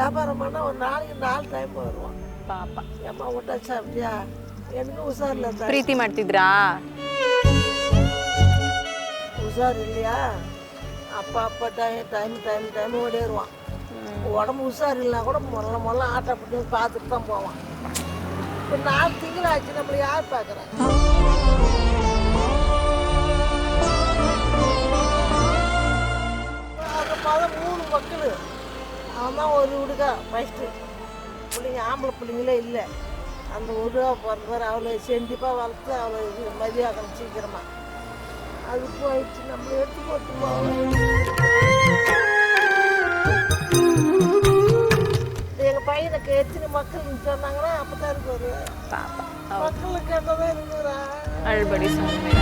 வியாபாரம் பண்ணால் ஒரு நாளைக்கு 4 டைம் வருவான். ಪಾಪ ஏம்மா ಊಟ சாப்பிட்டியா? எனக்கு ಹುಷಾರಿಲ್ಲ ತಾಯಿ. ಪ್ರೀತಿ ಮಾಡ್ತಿದ್ರಾ? ಹುಷಾರು இல்லையா அப்போ டைம் ஓடிடுவான். உடம்பு உஷாரில்லைனா கூட முதல்ல ஆட்டப்பட்டு பார்த்துட்டு தான் போவான். இப்போ 4 திங்கள் ஆச்சு, நம்மளை யார் பார்க்குறேன்? அது மொதல் 3 மக்கள். அவன் தான் ஒரு விடுக்கா ஃபஸ்ட்டு. பிள்ளைங்க ஆம்பளை பிள்ளைங்களே இல்லை. அந்த விடுகா பிறந்தவர் அவ்வளோ செண்டிப்பாக வளர்த்து அவ்வளோ இது மதியாகணும் சீக்கிரமாக. அது போயிடுச்சு, நம்ம எடுத்து போட்டு போவோம். எங்கள் பையனுக்கு எத்தனை மக்கள்னு சொன்னாங்கன்னா அப்போ தான் இருக்கு. ಪಾಪ மக்களுக்கு என்னதான் இருக்குறா. ಅಳ್ಬೇಡಿ ಸುಮ್ಮನೆ.